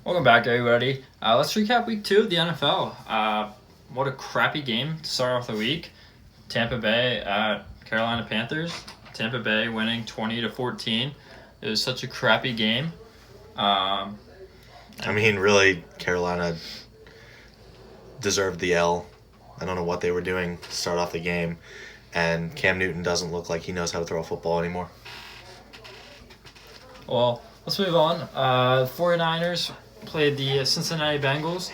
Welcome back, everybody. Let's recap week 2 of the NFL. What a crappy game to start off the week. Tampa Bay at Carolina Panthers. Tampa Bay winning 20-14. It was such a crappy game. Really, Carolina deserved the L. I don't know what they were doing to start off the game. And Cam Newton doesn't look like he knows how to throw a football anymore. Well, let's move on. 49ers played the Cincinnati Bengals.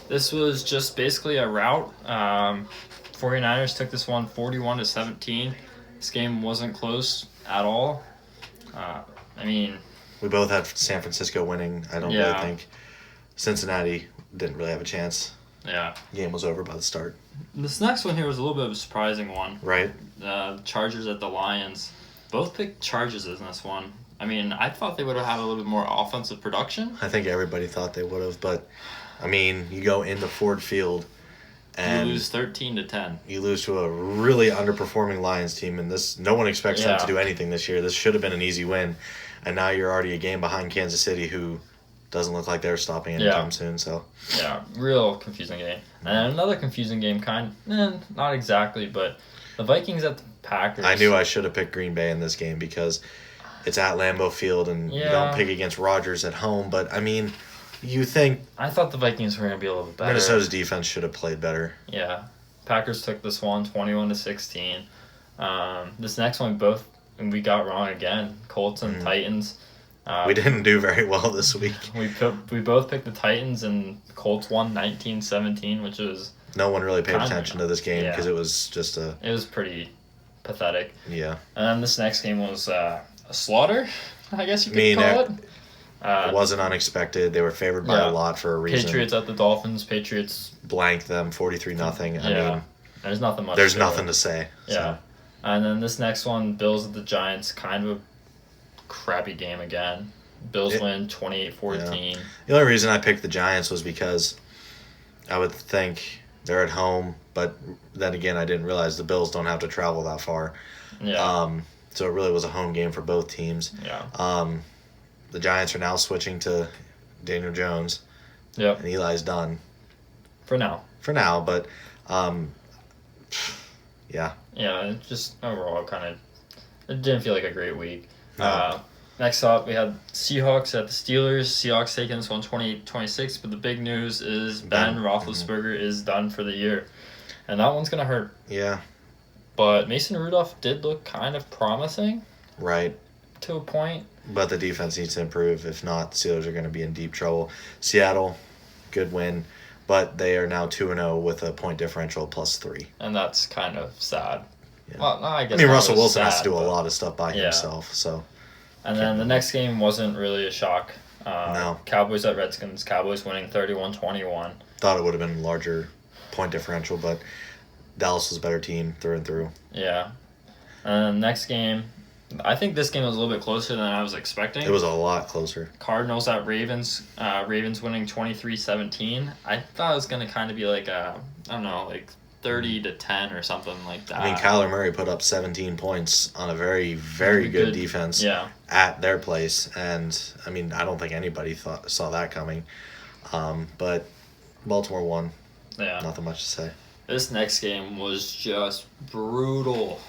This was just basically a rout. 49ers took this one 41-17. This game wasn't close at all. We both had San Francisco winning. I don't really think Cincinnati didn't really have a chance. Yeah. The game was over by the start. This next one here was a little bit of a surprising one. Right. Chargers at the Lions. Both picked Chargers in this one. I thought they would have had a little bit more offensive production. I think everybody thought they would have, but, you go into Ford Field and you lose 13-10. You lose to a really underperforming Lions team, and no one expects them to do anything this year. This should have been an easy win, and now you're already a game behind Kansas City, who doesn't look like they're stopping anytime soon. So yeah, real confusing game. And another confusing game, not exactly, but the Vikings at the Packers. I knew I should have picked Green Bay in this game because it's at Lambeau Field, and you don't pick against Rodgers at home. But, you think... I thought the Vikings were going to be a little bit better. Minnesota's defense should have played better. Yeah. Packers took this one 21-16. This next one, we got wrong again. Colts and Titans. We didn't do very well this week. We both picked the Titans, and Colts won 19-17, which was... No one really paid attention to this game because it was just a... It was pretty pathetic. Yeah. And then this next game was a slaughter, I guess you could call it. It wasn't unexpected. They were favored by a lot for a reason. Patriots at the Dolphins. Patriots blanked them 43-0. There's nothing much. There's nothing to say. Yeah. So. And then this next one, Bills at the Giants, kind of a crappy game again. Bills win 28-14. Yeah. The only reason I picked the Giants was because I would think they're at home, but then again, I didn't realize the Bills don't have to travel that far. Yeah. So it really was a home game for both teams. Yeah. The Giants are now switching to Daniel Jones. Yep. And Eli's done. For now, but yeah. Yeah, it just overall it didn't feel like a great week. No. Next up, we had Seahawks at the Steelers. Seahawks taking this one 28-26, but the big news is Ben Roethlisberger is done for the year. And that one's going to hurt. Yeah. But Mason Rudolph did look kind of promising. Right. To a point. But the defense needs to improve. If not, the Steelers are going to be in deep trouble. Seattle, good win. But they are now 2-0 with a point differential +3. And that's kind of sad. Yeah. Well, no, I guess Russell Wilson has to do a lot of stuff by himself. So. And then the next game wasn't really a shock. No. Cowboys at Redskins. Cowboys winning 31-21. Thought it would have been a larger point differential, but Dallas was a better team through and through. Yeah. And next game, I think this game was a little bit closer than I was expecting. It was a lot closer. Cardinals at Ravens. Ravens winning 23-17. I thought it was going to kind of be like 30-10 or something like that. Kyler Murray put up 17 points on a very, very good defense at their place. And, I don't think anybody saw that coming. But Baltimore won. Yeah. Nothing much to say. This next game was just brutal.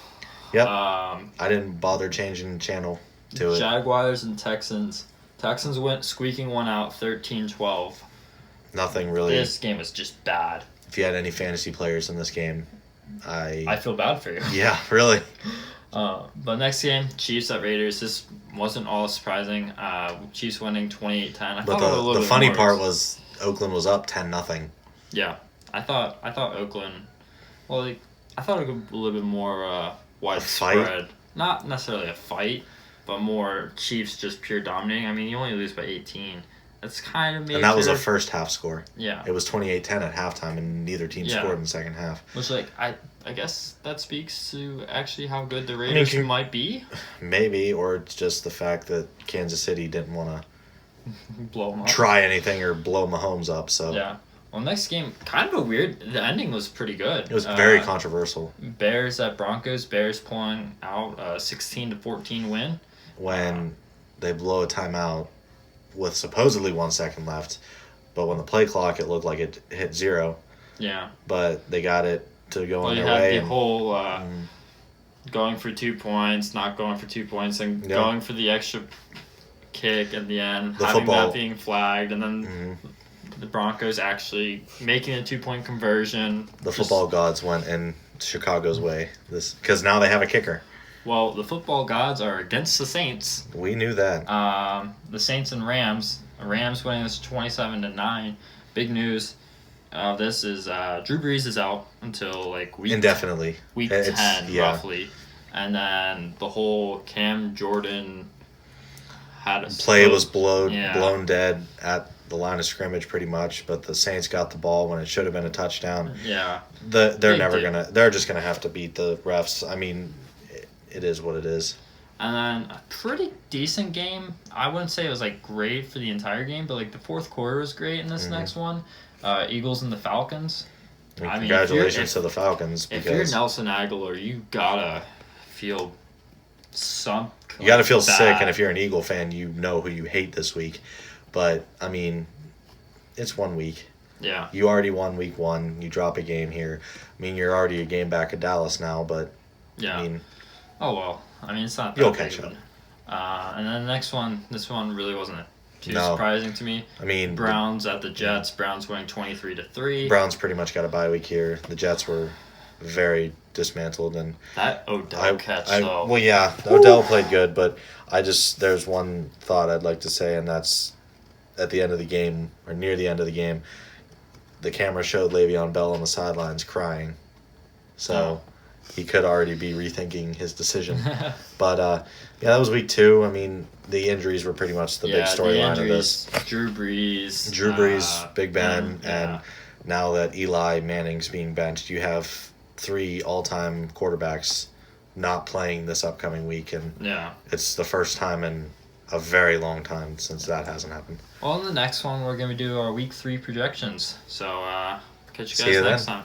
Yep. I didn't bother changing channel to it. Jaguars and Texans. Texans went squeaking one out 13-12. Nothing really. This game was just bad. If you had any fantasy players in this game, I feel bad for you. Yeah, really. But next game, Chiefs at Raiders. This wasn't all surprising. Chiefs winning 28-10. But the funny part was Oakland was up 10-0. Yeah, I thought Oakland. Well, I thought it would be a little bit more widespread. Not necessarily a fight, but more Chiefs just pure dominating. You only lose by 18. That's kind of major. And that was a first half score. Yeah. It was 28-10 at halftime, and neither team scored in the second half. Which, I guess that speaks to actually how good the Raiders might be. Maybe, or it's just the fact that Kansas City didn't want to try anything or blow Mahomes up. So yeah. Well, next game, kind of a weird. The ending was pretty good. It was very controversial. Bears at Broncos. Bears pulling out a 16-14 win. When they blow a timeout with supposedly 1 second left, but when the play clock, it looked like it hit 0. Yeah. But they got it to go on their way. way. You had the whole going for 2 points, not going for 2 points, and going for the extra kick at the end, having that being flagged, and then the Broncos actually making a 2-point conversion. The football gods went in Chicago's way because now they have a kicker. Well, the football gods are against the Saints. We knew that. The Saints and Rams. Rams winning this 27-9. Big news. This is Drew Brees is out until week indefinitely. Week 10 roughly, and then the whole Cam Jordan had a play was blown dead at the line of scrimmage pretty much, but the Saints got the ball when it should have been a touchdown. Yeah, they're just gonna have to beat the refs. I mean, it is what it is. And then a pretty decent game. I wouldn't say it was great for the entire game, but the fourth quarter was great in this next one. Eagles and the Falcons. Congratulations to the Falcons. If you're Nelson Aguilar, you gotta feel you gotta feel sick, and if you're an Eagle fan, you know who you hate this week. But I mean, it's 1 week. Yeah. You already won week 1. You drop a game here. I mean, you're already a game back at Dallas now, but yeah. I mean, oh well. I mean, it's not that you'll big, catch up. And then the next one, this one really wasn't too surprising to me. I mean, Browns at the Jets. Browns winning 23-3. Browns pretty much got a bye week here. The Jets were very dismantled, and that Odell catch though. Well, yeah, Odell played good, but there's one thought I'd like to say, and that's at the end of the game or near the end of the game, the camera showed Le'Veon Bell on the sidelines crying, so he could already be rethinking his decision. But that was week 2. I mean, the injuries were pretty much the big storyline of this. Drew Brees, Big Ben, and now that Eli Manning's being benched, you have 3 all-time quarterbacks not playing this upcoming week, and it's the first time in a very long time since that hasn't happened. Well, in the next one, we're going to do our week 3 projections. So, catch you guys next time.